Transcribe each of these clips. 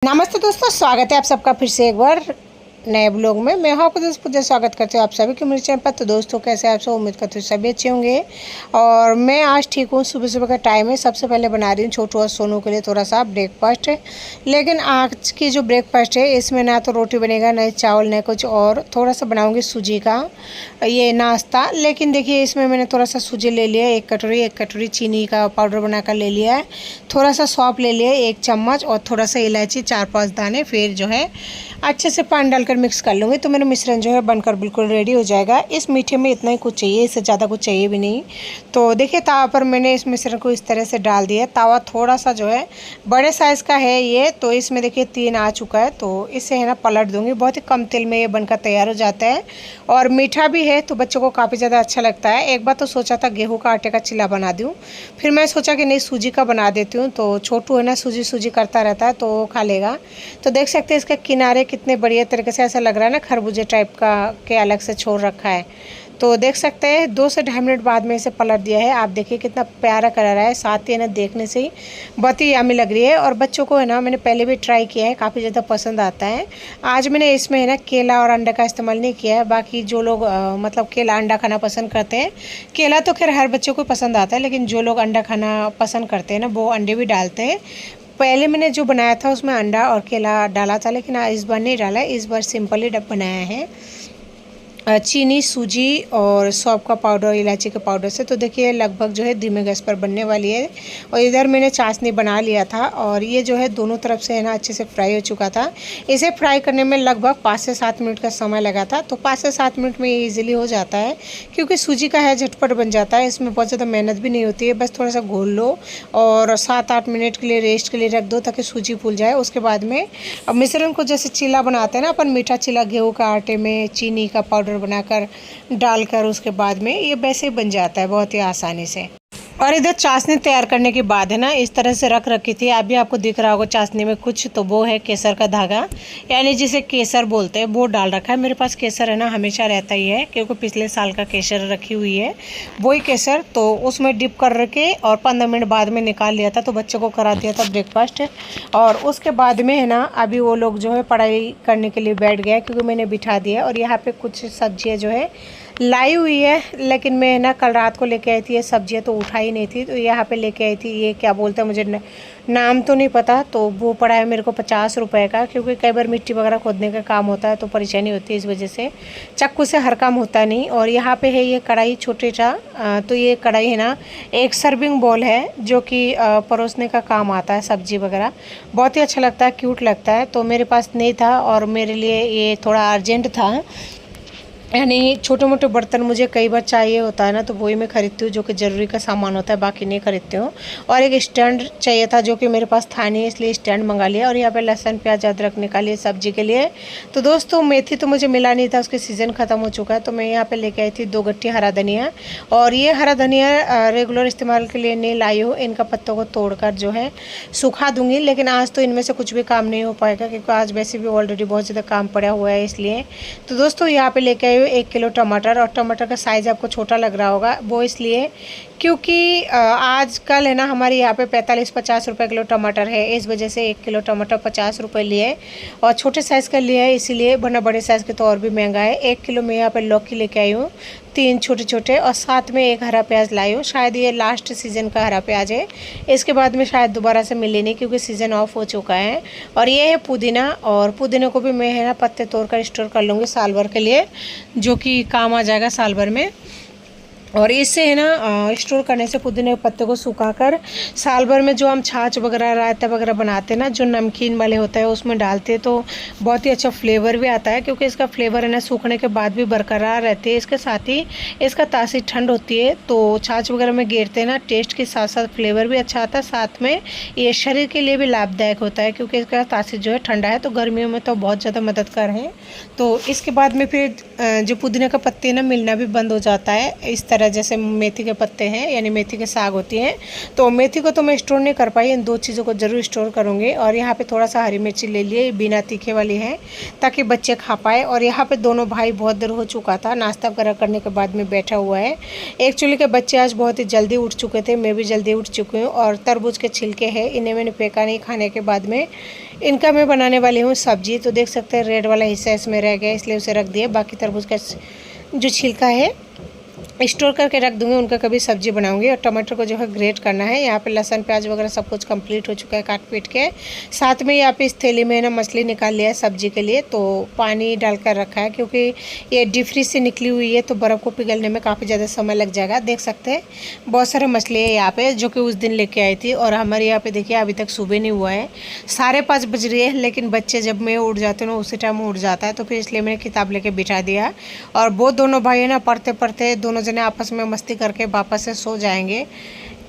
नमस्ते दोस्तों, स्वागत है आप सबका फिर से एक बार नए ब्लॉग में। मैं हूं आपको दोस्तों पूजा स्वागत करती हूँ आप सभी के मेरे चैनल पर। तो दोस्तों कैसे आप सब, उम्मीद करते हो सभी अच्छे होंगे। और मैं आज ठीक हूँ। सुबह सुबह का टाइम है। सबसे पहले बना रही हूँ छोटू और सोनू के लिए थोड़ा सा ब्रेकफास्ट। लेकिन आज की जो ब्रेकफास्ट है इसमें ना तो रोटी बनेगा, ना चावल, ना कुछ और। थोड़ा सा बनाऊँगी सूजी का ये नाश्ता। लेकिन देखिए इसमें मैंने थोड़ा सा सूजी ले लिया, एक कटोरी चीनी का पाउडर बनाकर ले लिया है। थोड़ा सा सौंफ ले लिया 1 चम्मच, और थोड़ा सा इलायची 4-5 दाने। फिर जो है अच्छे से पानी डालकर मिक्स कर लूँगी तो मेरा मिश्रण जो है बनकर बिल्कुल रेडी हो जाएगा। इस मीठे में इतना ही कुछ चाहिए, इससे ज़्यादा कुछ चाहिए भी नहीं। तो देखिए तावा पर मैंने इस मिश्रण को इस तरह से डाल दिया। तावा थोड़ा सा जो है बड़े साइज़ का है ये, तो इसमें देखिए 3 आ चुका है। तो इसे है ना पलट दूँगी। बहुत ही कम तेल में ये बनकर तैयार हो जाता है और मीठा भी है तो बच्चों को काफ़ी ज़्यादा अच्छा लगता है। एक बार तो सोचा था गेहूँ का आटे का चिल्ला बना दूँ, फिर मैं सोचा कि नहीं सूजी का बना देती हूँ। तो छोटू है ना सूजी करता रहता है तो खा लेगा। तो देख सकते हैं इसके किनारे कितने बढ़िया तरीके से ऐसा लग रहा है ना खरबूजे टाइप का के अलग से छोड़ रखा है। तो देख सकते हैं 2 से 2.5 मिनट बाद में इसे पलट दिया है। आप देखिए कितना प्यारा कलर है, साथ ही ना देखने से ही बहुत ही यम्मी लग रही है। और बच्चों को है ना मैंने पहले भी ट्राई किया है, काफ़ी ज़्यादा पसंद आता है। आज मैंने इसमें है ना केला और अंडा का इस्तेमाल नहीं किया है। बाकी जो लोग मतलब केला अंडा खाना पसंद करते हैं, केला तो खैर हर बच्चों को पसंद आता है, लेकिन जो लोग अंडा खाना पसंद करते हैं ना वो अंडे भी डालते हैं। पहले मैंने जो बनाया था उसमें अंडा और केला डाला था, लेकिन इस बार नहीं डाला है। इस बार सिंपल ही बनाया है चीनी, सूजी और सौंफ का पाउडर, इलायची के पाउडर से। तो देखिए लगभग जो है धीमे गैस पर बनने वाली है। और इधर मैंने चाशनी बना लिया था और ये जो है दोनों तरफ से है ना अच्छे से फ्राई हो चुका था। इसे फ्राई करने में लगभग 5 से 7 मिनट का समय लगा था। तो 5 से 7 मिनट में ये ईजिली हो जाता है, क्योंकि सूजी का है झटपट बन जाता है। इसमें बहुत ज़्यादा मेहनत भी नहीं होती है, बस थोड़ा सा घोल लो और 7-8 मिनट के लिए रेस्ट के लिए रख दो ताकि सूजी फूल जाए। उसके बाद में अब मिश्रण को जैसे चीला बनाते हैं ना अपन, मीठा चीला गेहूँ का आटे में चीनी का पाउडर बनाकर डालकर, उसके बाद में ये वैसे ही बन जाता है बहुत ही आसानी से। और इधर चाशनी तैयार करने के बाद है ना इस तरह से रख रखी थी। अभी आपको दिख रहा होगा चाशनी में कुछ, तो वो है केसर का धागा, यानी जिसे केसर बोलते हैं, वो डाल रखा है। मेरे पास केसर है ना हमेशा रहता ही है, क्योंकि पिछले साल का केसर रखी हुई है वही केसर। तो उसमें डिप कर रखे और 15 मिनट बाद में निकाल लिया था। तो बच्चों को करा दिया था ब्रेकफास्ट। और उसके बाद में है ना अभी वो लोग जो है पढ़ाई करने के लिए बैठ गया, क्योंकि मैंने बिठा दिया। और यहाँ पे कुछ सब्जियाँ जो है लाई हुई है, लेकिन मैं ना कल रात को लेके आई थी ये सब्जियाँ, तो उठाई नहीं थी। तो यहाँ पे लेके आई थी, ये क्या बोलते हैं मुझे नाम तो नहीं पता। तो वो पड़ा है मेरे को 50 रुपए का, क्योंकि कई बार मिट्टी वगैरह खोदने का काम होता है तो परेशानी होती है, इस वजह से चाकू से हर काम होता नहीं। और यहाँ पे है ये कढ़ाई छोटे सा। तो ये कढ़ाई है ना एक सर्विंग बॉल है, जो कि परोसने का काम आता है सब्जी वगैरह। बहुत ही अच्छा लगता है, क्यूट लगता है। तो मेरे पास नहीं था और मेरे लिए ये थोड़ा अर्जेंट था, यानी छोटे मोटे बर्तन मुझे कई बार चाहिए होता है ना, तो वही मैं खरीदती हूँ जो कि ज़रूरी का सामान होता है, बाकी नहीं खरीदती हूँ। और एक स्टैंड चाहिए था जो कि मेरे पास था नहीं, इसलिए स्टैंड मंगा लिया। और यहाँ पे लहसुन प्याज अदरक निकालिए सब्जी के लिए। तो दोस्तों मेथी तो मुझे मिला नहीं था, उसके सीज़न ख़त्म हो चुका है। तो मैं यहाँ पर लेके आई थी 2 गट्ठी हरा धनिया। और ये हरा धनिया रेगुलर इस्तेमाल के लिए नहीं लाई हूँ, इनका पत्तों को तोड़कर जो है सुखा दूँगी। लेकिन आज तो इनमें से कुछ भी काम नहीं हो पाएगा, क्योंकि आज वैसे भी ऑलरेडी बहुत ज़्यादा काम पड़ा हुआ है इसलिए। तो दोस्तों यहाँ पर लेके 1 किलो टमाटर। और टमाटर का साइज़ आपको छोटा लग रहा होगा, वो इसलिए क्योंकि आजकल है ना हमारे यहाँ पे 45-50 रुपये किलो टमाटर है, इस वजह से 1 किलो टमाटर 50 रुपये लिए। और छोटे साइज़ का लिया है इसीलिए, वरना बड़े साइज़ के तो और भी महंगा है। 1 किलो में यहाँ पे लौकी लेके आई हूँ 3 छोटे, और साथ में 1 हरा प्याज लाई हूँ। शायद ये लास्ट सीज़न का हरा प्याज है, इसके बाद में शायद दोबारा से मिले नहीं, क्योंकि सीज़न ऑफ हो चुका है। और ये है पुदीना, और पुदीने को भी मैं है ना पत्ते तोड़कर स्टोर कर लूँगी साल भर के लिए, जो कि काम आ जाएगा साल भर में। और इससे है ना स्टोर करने से पुदीने के पत्ते को सुखाकर साल भर में जो हम छाछ वगैरह रायता वगैरह बनाते हैं ना, जो नमकीन वाले होता है उसमें डालते हैं, तो बहुत ही अच्छा फ्लेवर भी आता है, क्योंकि इसका फ्लेवर है ना सूखने के बाद भी बरकरार रहती है। इसके साथ ही इसका तासीर ठंड होती है, तो छाछ वगैरह में गेरते हैं ना, टेस्ट के साथ साथ फ्लेवर भी अच्छा आता है। साथ में ये शरीर के लिए भी लाभदायक होता है, क्योंकि इसका तासीर जो है ठंडा है, तो गर्मियों में तो बहुत ज़्यादा मददगार है। तो इसके बाद में फिर जो पुदीने का पत्ते ना मिलना भी बंद हो जाता है इस तरह तरह जैसे मेथी के पत्ते हैं यानी मेथी के साग होती हैं, तो मेथी को तो मैं स्टोर नहीं कर पाई, इन 2 चीज़ों को ज़रूर स्टोर करूँगी। और यहाँ पे थोड़ा सा हरी मिर्ची ले लिए, बिना तीखे वाली है, ताकि बच्चे खा पाए। और यहाँ पे दोनों भाई बहुत देर हो चुका था, नाश्ता वगैरह करने के बाद में बैठा हुआ है। एक्चुअली के बच्चे आज बहुत ही जल्दी उठ चुके थे, मैं भी जल्दी उठ चुकी हूँ। और तरबूज के छिलके हैं, इन्हें मैंने फेंका नहीं, खाने के बाद में इनका मैं बनाने वाली हूँ सब्जी। तो देख सकते हैं रेड वाला हिस्सा इसमें रह गया, इसलिए उसे रख दिया। बाकी तरबूज का जो छिलका है स्टोर करके रख दूँगी, उनका कभी सब्जी बनाऊंगी। और टमाटर को जो है ग्रेट करना है। यहाँ पे लहसुन प्याज वगैरह सब कुछ कंप्लीट हो चुका है काट पीट के। साथ में यहाँ पे इस थैली में ना मछली निकाल लिया है सब्जी के लिए, तो पानी डालकर रखा है, क्योंकि ये डीप फ्रीज से निकली हुई है तो बर्फ़ को पिघलने में काफ़ी ज़्यादा समय लग जाएगा। देख सकते हैं बहुत सारे मछली है यहाँ पे, जो कि उस दिन लेके आई थी। और हमारे यहाँ पे देखिए अभी तक सुबह नहीं हुआ है, 5:30 बज रही है, लेकिन बच्चे जब मैं उठ जाते हैं ना उसी टाइम उठ जाता है, तो फिर इसलिए मैंने किताब लेके बिठा दिया। और वो दोनों भाई है ना पढ़ते पढ़ते दोनों जने आपस में मस्ती करके वापस से सो जाएंगे।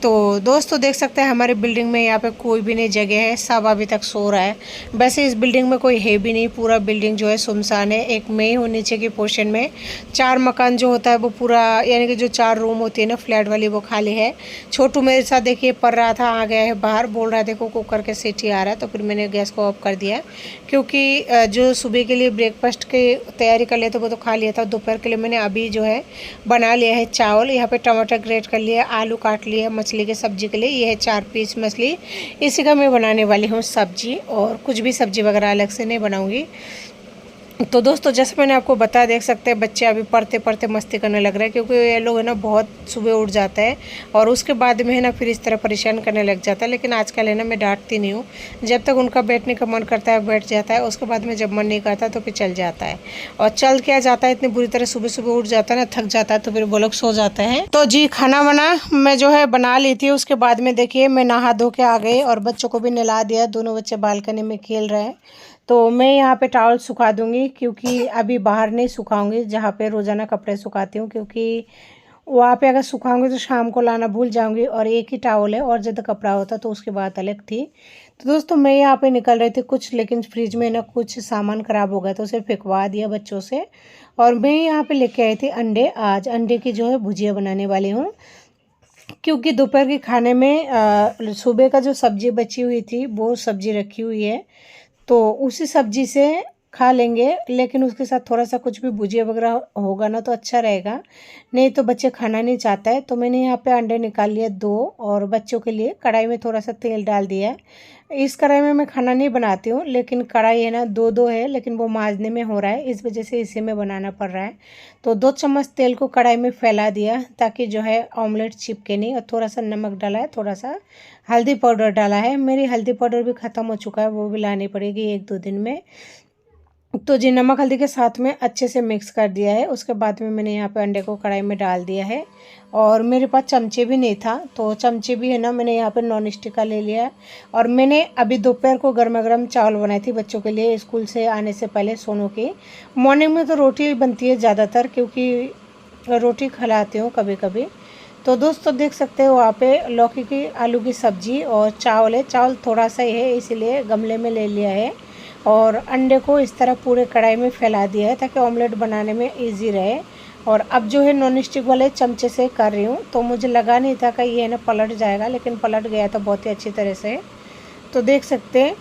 तो दोस्तों देख सकते हैं हमारी बिल्डिंग में यहाँ पे कोई भी नहीं जगह है, सब अभी तक सो रहा है। वैसे इस बिल्डिंग में कोई है भी नहीं, पूरा बिल्डिंग जो है सुनसान है। एक मैं हूँ नीचे के पोर्शन में, 4 मकान जो होता है वो पूरा, यानी कि जो 4 रूम होती है ना फ्लैट वाली, वो खाली है। छोटू मेरे साथ देखिए पढ़ रहा था, आ गया है बाहर, बोल रहा है देखो कुकर के सीटी आ रहा है। तो फिर मैंने गैस को ऑफ कर दिया, क्योंकि जो सुबह के लिए ब्रेकफास्ट की तैयारी कर लिया था वो तो खा लिया था। दोपहर के लिए मैंने अभी जो है बना लिया है चावल। यहाँ पे टमाटर ग्रेट कर लिया, आलू काट लिया मछली के सब्जी के लिए। ये है 4 पीस मछली, इसी का मैं बनाने वाली हूँ सब्जी, और कुछ भी सब्जी वगैरह अलग से नहीं बनाऊँगी। तो दोस्तों जैसे मैंने आपको बताया, देख सकते हैं बच्चे अभी पढ़ते पढ़ते मस्ती करने लग रहे हैं, क्योंकि ये लोग है ना बहुत सुबह उठ जाता है और उसके बाद में है ना फिर इस तरह परेशान करने लग जाता है। लेकिन आजकल है ना मैं डांटती नहीं हूँ, जब तक उनका बैठने का मन करता है बैठ जाता है, उसके बाद में जब मन नहीं करता तो फिर चल जाता है। और चल क्या जाता है, इतनी बुरी तरह सुबह सुबह उठ जाता है ना, थक जाता है, तो फिर वो लोग सो जाते हैं। तो जी खाना वाना मैं जो है बना ली थी, उसके बाद में देखिए मैं नहा धो के आ गई और बच्चों को भी नहला दिया। दोनों बच्चे बालकनी में खेल रहे हैं। तो मैं यहाँ पे टॉवल सुखा दूँगी, क्योंकि अभी बाहर नहीं सुखाऊंगी जहाँ पे रोज़ाना कपड़े सुखाती हूँ, क्योंकि वहाँ पे अगर सुखाऊंगी तो शाम को लाना भूल जाऊंगी। और एक ही टॉवल है, और ज़्यादा कपड़ा होता तो उसकी बात अलग थी। तो दोस्तों मैं यहाँ पे निकल रही थी कुछ, लेकिन फ्रिज में ना कुछ सामान ख़राब हो गया तो उसे फेंकवा दिया बच्चों से। और मैं यहाँ पर लेके आई थी अंडे। आज अंडे की जो है भुजिया बनाने वाली हूँ, क्योंकि दोपहर के खाने में सुबह का जो सब्ज़ी बची हुई थी वो सब्ज़ी रखी हुई है, तो उसी सब्जी से खा लेंगे। लेकिन उसके साथ थोड़ा सा कुछ भी भुजिया वगैरह होगा ना तो अच्छा रहेगा, नहीं तो बच्चे खाना नहीं चाहता है। तो मैंने यहाँ पे अंडे निकाल लिए 2, और बच्चों के लिए कढ़ाई में थोड़ा सा तेल डाल दिया है। इस कढ़ाई में मैं खाना नहीं बनाती हूँ, लेकिन कढ़ाई है ना 2 है, लेकिन वो मांजने में हो रहा है, इस वजह से इसी में बनाना पड़ रहा है। तो 2 चम्मच तेल को कढ़ाई में फैला दिया, ताकि जो है ऑमलेट चिपके नहीं। और थोड़ा सा नमक डाला है, थोड़ा सा हल्दी पाउडर डाला है। मेरी हल्दी पाउडर भी ख़त्म हो चुका है, वो भी लानी पड़ेगी 1-2 दिन में। तो जी नमक हल्दी के साथ में अच्छे से मिक्स कर दिया है। उसके बाद में मैंने यहाँ पे अंडे को कढ़ाई में डाल दिया है, और मेरे पास चमचे भी नहीं था, तो चमचे भी है ना मैंने यहाँ पे नॉन स्टिक का ले लिया है। और मैंने अभी दोपहर को गर्मा गर्म चावल बनाई थी बच्चों के लिए, स्कूल से आने से पहले सोनों की। मॉर्निंग में तो रोटी बनती है ज़्यादातर, क्योंकि रोटी खिलाती हूँ कभी कभी। तो दोस्तों देख सकते हो वहाँ पे लौकी की आलू की सब्ज़ी और चावल है। चावल थोड़ा सा ही है, इसीलिए गमले में ले लिया है। और अंडे को इस तरह पूरे कढ़ाई में फैला दिया है, ताकि ऑमलेट बनाने में इजी रहे। और अब जो है नॉन स्टिक वाले चमचे से कर रही हूँ, तो मुझे लगा नहीं था कि ये ना पलट जाएगा, लेकिन पलट गया था बहुत ही अच्छी तरह से। तो देख सकते हैं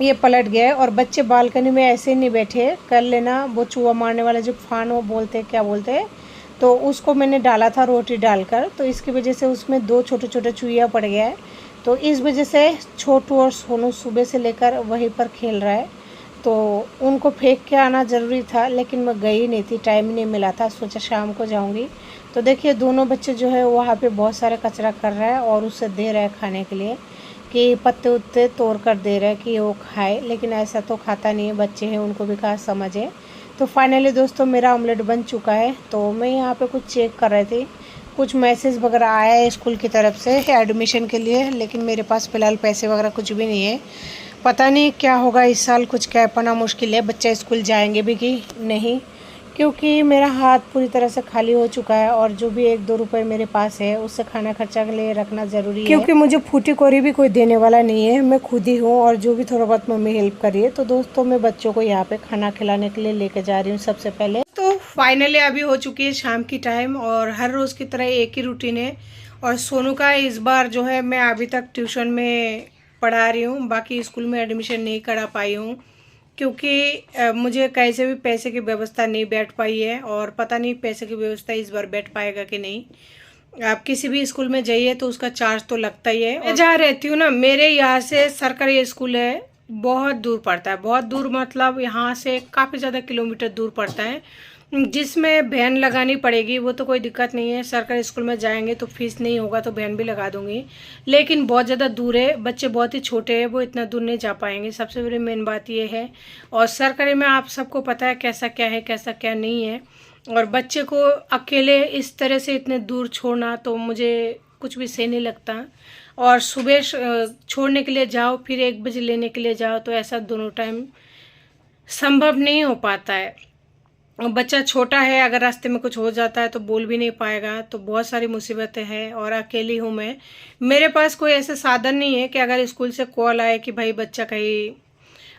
ये पलट गया है। और बच्चे बालकनी में ऐसे ही नहीं बैठे, कर लेना वो चूहा मारने वाला जो फान वो बोलते हैं, क्या बोलते हैं, तो उसको मैंने डाला था रोटी डालकर, तो इसकी वजह से उसमें 2 छोटे छोटे चूहिया पड़ गया है। तो इस वजह से छोटू और सोनू सुबह से लेकर वहीं पर खेल रहा है। तो उनको फेंक के आना ज़रूरी था, लेकिन मैं गई नहीं थी, टाइम नहीं मिला था, सोचा शाम को जाऊंगी। तो देखिए दोनों बच्चे जो है वहाँ पे बहुत सारे कचरा कर रहा है, और उसे दे रहा है खाने के लिए, कि पत्ते उत्ते तोड़ कर दे रहा है कि वो खाए। लेकिन ऐसा तो खाता नहीं है, बच्चे हैं उनको भी कहाँ समझ है। तो फाइनली दोस्तों मेरा ऑमलेट बन चुका है। तो मैं यहाँ पे कुछ चेक कर रही थी, कुछ मैसेज वगैरह आया है स्कूल की तरफ से एडमिशन के लिए, लेकिन मेरे पास फ़िलहाल पैसे वगैरह कुछ भी नहीं है। पता नहीं क्या होगा इस साल, कुछ कह पाना मुश्किल है, बच्चे स्कूल जाएंगे भी कि नहीं, क्योंकि मेरा हाथ पूरी तरह से खाली हो चुका है। और जो भी 1-2 रुपए मेरे पास है उससे खाना खर्चा के लिए रखना ज़रूरी है, क्योंकि मुझे फूटी कोरी भी कोई देने वाला नहीं है, मैं खुद ही हूँ। और जो भी थोड़ा बहुत मम्मी हेल्प करिए। तो दोस्तों मैं बच्चों को यहाँ पे खाना खिलाने के लिए लेके जा रही हूँ सबसे पहले। तो फाइनली अभी हो चुकी है शाम की टाइम और हर रोज़ की तरह एक ही रूटीन है। और सोनू का इस बार जो है मैं अभी तक ट्यूशन में पढ़ा रही हूँ, बाकी स्कूल में एडमिशन नहीं करा पाई हूँ क्योंकि मुझे कैसे भी पैसे की व्यवस्था नहीं बैठ पाई है और पता नहीं पैसे की व्यवस्था इस बार बैठ पाएगा कि नहीं। आप किसी भी स्कूल में जाइए तो उसका चार्ज तो लगता ही है। मैं जहाँ रहती हूँ ना, मेरे यहाँ से सरकारी स्कूल है, बहुत दूर पड़ता है, बहुत दूर मतलब यहाँ से काफ़ी ज़्यादा किलोमीटर दूर पड़ता है, जिसमें वैन लगानी पड़ेगी। वो तो कोई दिक्कत नहीं है, सरकारी स्कूल में जाएंगे तो फीस नहीं होगा तो वैन भी लगा दूंगी, लेकिन बहुत ज़्यादा दूर है, बच्चे बहुत ही छोटे हैं, वो इतना दूर नहीं जा पाएंगे। सबसे बड़ी मेन बात ये है। और सरकारी में आप सबको पता है कैसा क्या है कैसा क्या नहीं है, और बच्चे को अकेले इस तरह से इतने दूर छोड़ना तो मुझे कुछ भी सही नहीं लगता। और सुबह छोड़ने के लिए जाओ फिर 1 बजे लेने के लिए जाओ, तो ऐसा दोनों टाइम संभव नहीं हो पाता है। बच्चा छोटा है, अगर रास्ते में कुछ हो जाता है तो बोल भी नहीं पाएगा, तो बहुत सारी मुसीबतें हैं। और अकेली हूँ मैं, मेरे पास कोई ऐसे साधन नहीं है कि अगर स्कूल से कॉल आए कि भाई बच्चा कहीं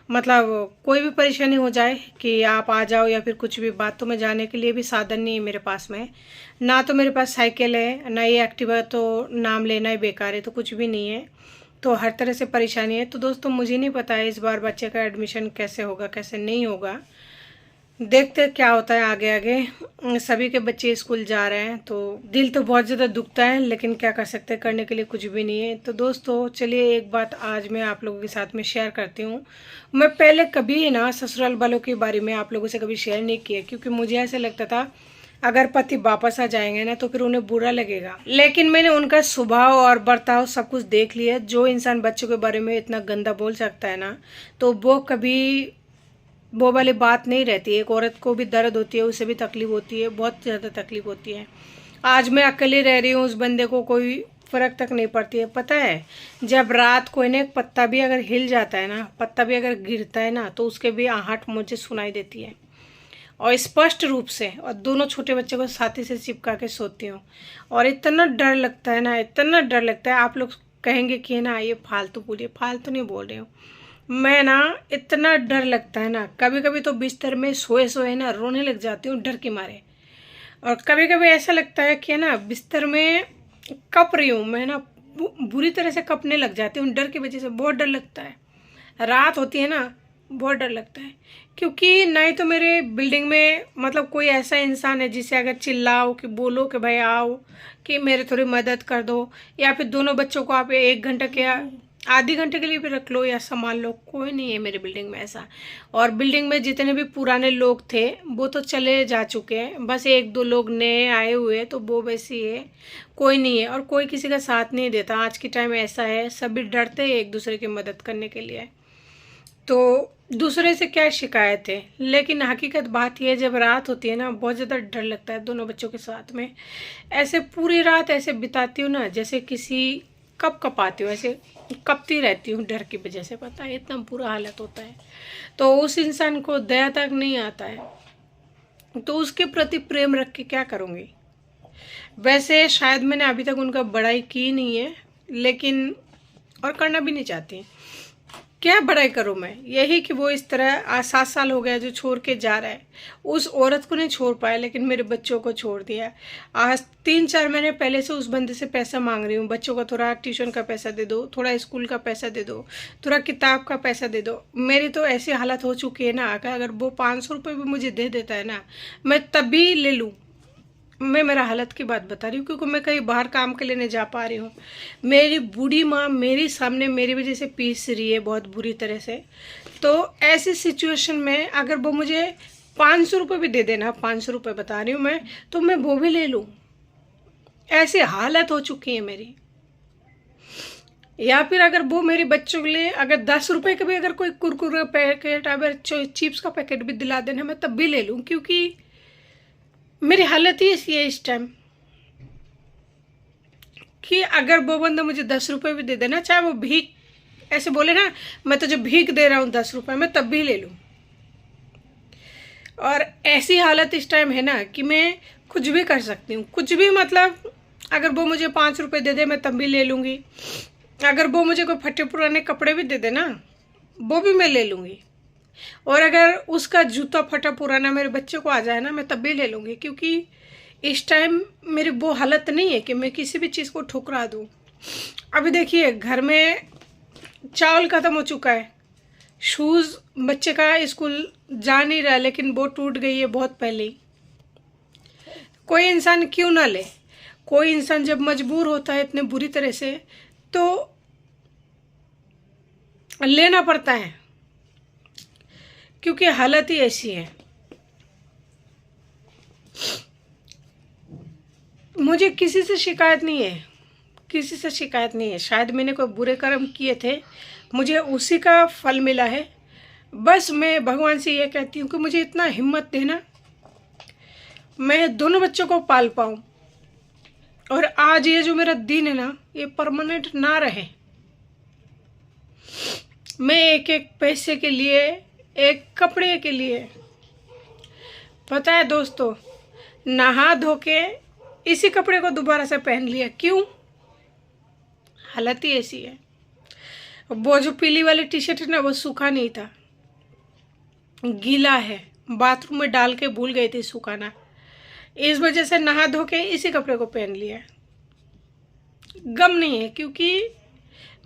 मतलब कोई भी परेशानी हो जाए कि आप आ जाओ या फिर कुछ भी बात, तो मैं जाने के लिए भी साधन नहीं है मेरे पास में। ना तो मेरे पास साइकिल है, ना ये एक्टिवा, तो नाम लेना ही बेकार है, तो कुछ भी नहीं है। तो हर तरह से परेशानी है। तो दोस्तों मुझे नहीं पता है इस बार बच्चे का एडमिशन कैसे होगा कैसे नहीं होगा, देखते क्या होता है आगे आगे। सभी के बच्चे स्कूल जा रहे हैं तो दिल तो बहुत ज़्यादा दुखता है, लेकिन क्या कर सकते हैं, करने के लिए कुछ भी नहीं है। तो दोस्तों चलिए एक बात आज मैं आप लोगों के साथ में शेयर करती हूँ। मैं पहले कभी ना ससुराल वालों के बारे में आप लोगों से कभी शेयर नहीं किया, क्योंकि मुझे ऐसा लगता था अगर पति वापस आ जाएंगे ना तो फिर उन्हें बुरा लगेगा। लेकिन मैंने उनका स्वभाव और बर्ताव सब कुछ देख लिया। जो इंसान बच्चों के बारे में इतना गंदा बोल सकता है ना, तो वो कभी वो वाली बात नहीं रहती है। एक औरत को भी दर्द होती है, उसे भी तकलीफ होती है, बहुत ज़्यादा तकलीफ होती है। आज मैं अकेले रह रही हूँ, उस बंदे को कोई फ़र्क तक नहीं पड़ती है। पता है जब रात को इन्हें पत्ता भी अगर हिल जाता है ना, पत्ता भी अगर गिरता है ना, तो उसके भी आहट मुझे सुनाई देती है और स्पष्ट रूप से। और दोनों छोटे बच्चे को साथी से चिपका के सोती हूँ और इतना डर लगता है ना, इतना डर लगता है। आप लोग कहेंगे कि ना ये फालतू बोलिए, फालतू नहीं बोल रही हूँ मैं ना, इतना डर लगता है ना, कभी कभी तो बिस्तर में सोए सोए ना रोने लग जाती हूँ डर के मारे। और कभी कभी ऐसा लगता है कि ना बिस्तर में कप रही हूँ मैं ना, बुरी तरह से कपने लग जाती हूँ डर की वजह से। बहुत डर लगता है, रात होती है ना बहुत डर लगता है, क्योंकि नहीं तो मेरे बिल्डिंग में मतलब कोई ऐसा इंसान है जिसे अगर चिल्लाओ कि बोलो कि भाई आओ कि मेरे थोड़ी मदद कर दो, या फिर दोनों बच्चों को आप 1 घंटा के आधे घंटे के लिए भी रख लो या संभाल लो, कोई नहीं है मेरे बिल्डिंग में ऐसा। और बिल्डिंग में जितने भी पुराने लोग थे वो तो चले जा चुके हैं, बस 1-2 लोग नए आए हुए, तो वो वैसी है, कोई नहीं है। और कोई किसी का साथ नहीं देता, आज के टाइम ऐसा है, सभी डरते हैं एक दूसरे की मदद करने के लिए। तो दूसरे से क्या शिकायत है, लेकिन हकीकत बात यह है जब रात होती है ना बहुत ज़्यादा डर लगता है। दोनों बच्चों के साथ में ऐसे पूरी रात ऐसे बिताती हूँ ना, जैसे किसी कपाती हूँ, ऐसे कपती रहती हूँ डर की वजह से। पता है इतना बुरा हालत होता है, तो उस इंसान को दया तक नहीं आता है, तो उसके प्रति प्रेम रख के क्या करूँगी। वैसे शायद मैंने अभी तक उनका बड़ाई की नहीं है, लेकिन और करना भी नहीं चाहती। क्या बड़ाई करूँ मैं, यही कि वो इस तरह 7 साल हो गया जो छोड़ के जा रहा है। उस औरत को नहीं छोड़ पाया, लेकिन मेरे बच्चों को छोड़ दिया। आज 3-4 महीने पहले से उस बंदे से पैसा मांग रही हूँ, बच्चों का थोड़ा ट्यूशन का पैसा दे दो, थोड़ा स्कूल का पैसा दे दो, थोड़ा किताब का पैसा दे दो। मेरी तो ऐसी हालत हो चुकी है ना, अगर वो 500 रुपये भी मुझे दे देता है ना, मैं तभी ले लूँ। मैं मेरा हालत की बात बता रही हूँ, क्योंकि मैं कहीं बाहर काम के लिए नहीं जा पा रही हूँ। मेरी बूढ़ी माँ मेरे सामने मेरी वजह से पीस रही है बहुत बुरी तरह से। तो ऐसी सिचुएशन में अगर वो मुझे 500 रुपये भी दे देना, 500 रुपये बता रही हूँ मैं, तो मैं वो भी ले लूँ। ऐसी हालत हो चुकी है मेरी। या फिर अगर वो मेरे बच्चों के लिए अगर 10 रुपये का भी अगर कोई कुरकुरे पैकेट, अगर चिप्स का पैकेट भी दिला देना, मैं तब भी ले लूँ, क्योंकि मेरी हालत ही ऐसी है इस टाइम कि अगर वो बंदा मुझे 10 रुपये भी दे देना, चाहे वो भीख ऐसे बोले ना, मैं तुझे भीख दे रहा हूँ 10 रुपये, मैं तब भी ले लूँ। और ऐसी हालत इस टाइम है ना कि मैं कुछ भी कर सकती हूँ, कुछ भी। मतलब अगर वो मुझे 5 रुपये दे दे मैं तब भी ले लूँगी। अगर वो मुझे कोई फटे पुराने कपड़े भी दे दे ना, वो भी मैं ले लूँगी। और अगर उसका जूता फटा पुराना मेरे बच्चे को आ जाए ना, मैं तब भी ले लूँगी, क्योंकि इस टाइम मेरी वो हालत नहीं है कि मैं किसी भी चीज़ को ठुकरा दूँ। अभी देखिए घर में चावल ख़त्म हो चुका है, शूज़ बच्चे का स्कूल जा नहीं रहा, लेकिन वो टूट गई है बहुत पहले ही। कोई इंसान क्यों ना ले, कोई इंसान जब मजबूर होता है इतने बुरी तरह से तो लेना पड़ता है, क्योंकि हालत ही ऐसी है। मुझे किसी से शिकायत नहीं है, किसी से शिकायत नहीं है। शायद मैंने कोई बुरे कर्म किए थे, मुझे उसी का फल मिला है। बस मैं भगवान से ये कहती हूँ कि मुझे इतना हिम्मत देना, मैं दोनों बच्चों को पाल पाऊँ, और आज ये जो मेरा दिन है ना, ये परमानेंट ना रहे। मैं एक एक पैसे के लिए, एक कपड़े के लिए, पता है दोस्तों, नहा धो के इसी कपड़े को दोबारा से पहन लिया। क्यों? हालत ही ऐसी है। वो जो पीली वाली टी शर्ट है ना, वो सूखा नहीं था, गीला है, बाथरूम में डाल के भूल गई थी सुखाना, इस वजह से नहा धो के इसी कपड़े को पहन लिया। गम नहीं है, क्योंकि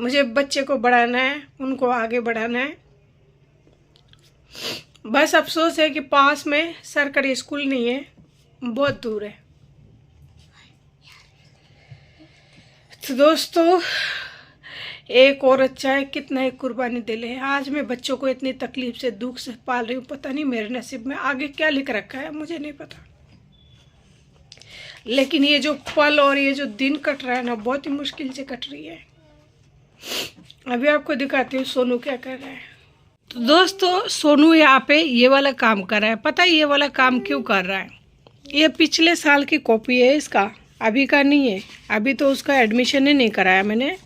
मुझे बच्चे को बढ़ाना है, उनको आगे बढ़ाना है। बस अफसोस है कि पास में सरकारी स्कूल नहीं है, बहुत दूर है। तो दोस्तों, एक औरत चाहे कितना ही कुर्बानी दे ले, आज मैं बच्चों को इतनी तकलीफ से, दुख से पाल रही हूँ। पता नहीं मेरे नसीब में आगे क्या लिख रखा है, मुझे नहीं पता। लेकिन ये जो पल और ये जो दिन कट रहा है ना, बहुत ही मुश्किल से कट रही है। अभी आपको दिखाती हूँ सोनू क्या कर रहा है। तो दोस्तों, सोनू यहाँ पे ये वाला काम कर रहा है। पता है ये वाला काम क्यों कर रहा है? ये पिछले साल की कॉपी है इसका, अभी का नहीं है। अभी तो उसका एडमिशन ही नहीं कराया मैंने।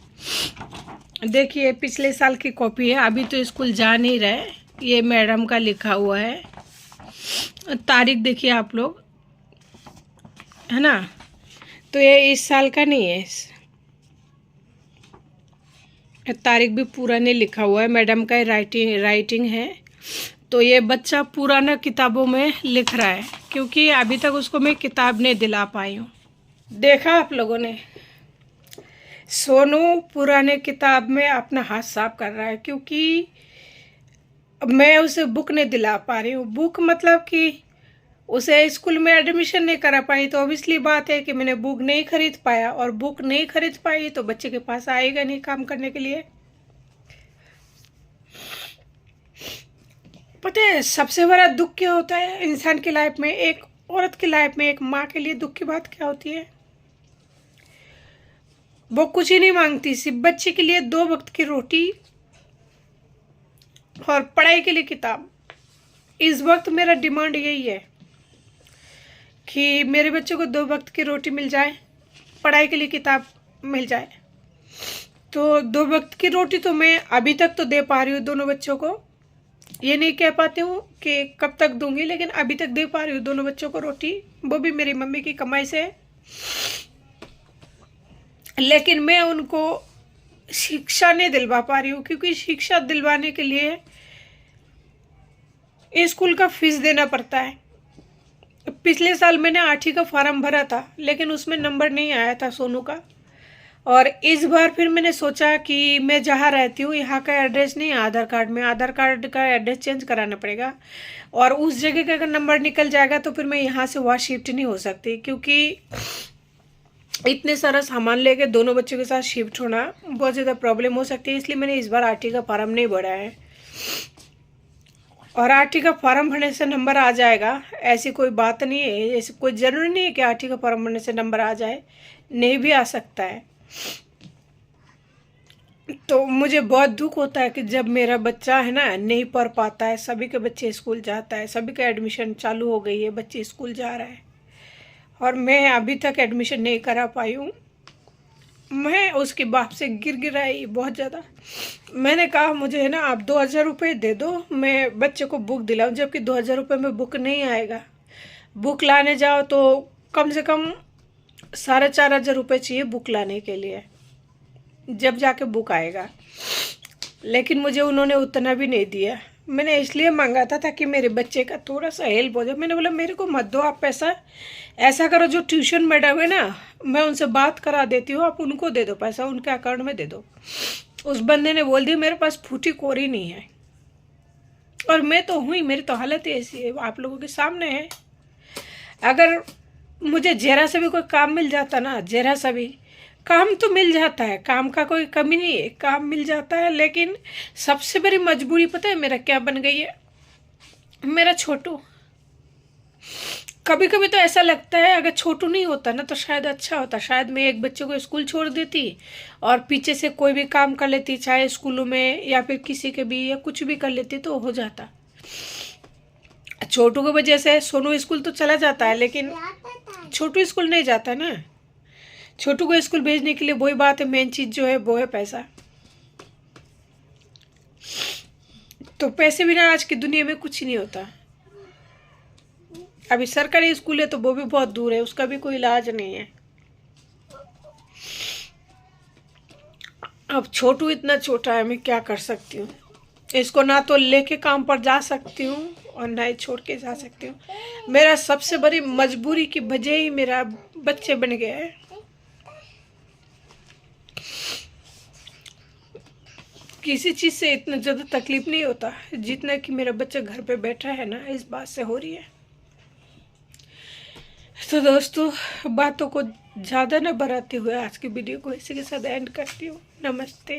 देखिए पिछले साल की कॉपी है, अभी तो स्कूल जा नहीं रहे। ये मैडम का लिखा हुआ है, तारीख देखिए आप लोग, है ना। तो ये इस साल का नहीं है, तारीख भी पूरा नहीं लिखा हुआ है। मैडम का राइटिंग है। तो ये बच्चा पुराना किताबों में लिख रहा है, क्योंकि अभी तक उसको मैं किताब नहीं दिला पाई हूँ। देखा आप लोगों ने, सोनू पुराने किताब में अपना हाथ साफ कर रहा है, क्योंकि मैं उसे बुक नहीं दिला पा रही हूँ। बुक मतलब कि उसे स्कूल में एडमिशन नहीं करा पाई, तो ऑब्वियसली बात है कि मैंने बुक नहीं खरीद पाया, और बुक नहीं खरीद पाई तो बच्चे के पास आएगा नहीं काम करने के लिए। पता है सबसे बड़ा दुख क्या होता है इंसान की लाइफ में, एक औरत की लाइफ में, एक माँ के लिए दुख की बात क्या होती है? वो कुछ ही नहीं मांगती, सिर्फ बच्चे के लिए 2 वक्त की रोटी और पढ़ाई के लिए किताब। इस वक्त मेरा डिमांड यही है कि मेरे बच्चों को 2 वक्त की रोटी मिल जाए, पढ़ाई के लिए किताब मिल जाए। तो 2 वक्त की रोटी तो मैं अभी तक तो दे पा रही हूँ दोनों बच्चों को, ये नहीं कह पाती हूँ कि कब तक दूंगी, लेकिन अभी तक दे पा रही हूँ दोनों बच्चों को रोटी, वो भी मेरी मम्मी की कमाई से। लेकिन मैं उनको शिक्षा नहीं दिलवा पा रही हूँ, क्योंकि शिक्षा दिलवाने के लिए स्कूल का फीस देना पड़ता है। पिछले साल मैंने 8वीं का फॉर्म भरा था, लेकिन उसमें नंबर नहीं आया था सोनू का। और इस बार फिर मैंने सोचा कि मैं जहाँ रहती हूँ यहाँ का एड्रेस नहीं है आधार कार्ड में, आधार कार्ड का एड्रेस चेंज कराना पड़ेगा, और उस जगह का अगर नंबर निकल जाएगा तो फिर मैं यहाँ से वहाँ शिफ्ट नहीं हो सकती, क्योंकि इतने सारा सामान लेके दोनों बच्चों के साथ शिफ्ट होना बहुत ज़्यादा प्रॉब्लम हो सकती है। इसलिए मैंने इस बार 8वीं का फॉर्म नहीं भरा है। और 8वीं का फॉर्म भरने से नंबर आ जाएगा ऐसी कोई बात नहीं है, ऐसी कोई ज़रूरी नहीं है कि 8वीं का फॉर्म भरने से नंबर आ जाए, नहीं भी आ सकता है। तो मुझे बहुत दुख होता है कि जब मेरा बच्चा है ना नहीं पढ़ पाता है। सभी के बच्चे स्कूल जाता है, सभी का एडमिशन चालू हो गई है, बच्चे स्कूल जा रहा है, और मैं अभी तक एडमिशन नहीं करा पाई हूँ। मैं उसके बाप से गिर आई बहुत ज़्यादा। मैंने कहा मुझे है ना आप 2000 रुपये दे दो, मैं बच्चे को बुक दिलाऊँ, जबकि 2000 रुपये में बुक नहीं आएगा। बुक लाने जाओ तो कम से कम 4500 रुपये चाहिए बुक लाने के लिए, जब जाके बुक आएगा। लेकिन मुझे उन्होंने उतना भी नहीं दिया। मैंने इसलिए मांगा था ताकि मेरे बच्चे का थोड़ा सा हेल्प हो जाए। मैंने बोला मेरे को मत दो आप पैसा, ऐसा करो जो ट्यूशन मैडम है ना, मैं उनसे बात करा देती हूँ, आप उनको दे दो पैसा, उनके अकाउंट में दे दो। उस बंदे ने बोल दिया मेरे पास फूटी कोरी नहीं है, और मैं तो हुई, मेरी तो हालत ऐसी है, आप लोगों के सामने है। अगर मुझे जरा सा भी कोई काम मिल जाता ना, जरा सा भी काम तो मिल जाता है, काम का कोई कमी नहीं है, काम मिल जाता है, लेकिन सबसे बड़ी मजबूरी पता है मेरा क्या बन गई है? मेरा छोटू। कभी कभी तो ऐसा लगता है अगर छोटू नहीं होता ना तो शायद अच्छा होता, शायद मैं एक बच्चे को स्कूल छोड़ देती और पीछे से कोई भी काम कर लेती, चाहे स्कूलों में या फिर किसी के भी, या कुछ भी कर लेती तो हो जाता। छोटू की वजह से सोनू स्कूल तो चला जाता है, लेकिन छोटू स्कूल नहीं जाता ना। छोटू को स्कूल भेजने के लिए वही बात है, मेन चीज जो है वो है पैसा। तो पैसे बिना आज की दुनिया में कुछ नहीं होता। अभी सरकारी स्कूल है तो वो भी बहुत दूर है, उसका भी कोई इलाज नहीं है। अब छोटू इतना छोटा है, मैं क्या कर सकती हूँ? इसको ना तो लेके काम पर जा सकती हूँ और ना ही छोड़ के जा सकती हूँ। मेरा सबसे बड़ी मजबूरी की वजह ही मेरा बच्चे बन गया है। किसी चीज़ से इतना ज़्यादा तकलीफ नहीं होता जितना कि मेरा बच्चा घर पे बैठा है ना, इस बात से हो रही है। तो दोस्तों, बातों को ज़्यादा न बढ़ाते हुए आज की वीडियो को इसी के साथ एंड करती हूँ। नमस्ते।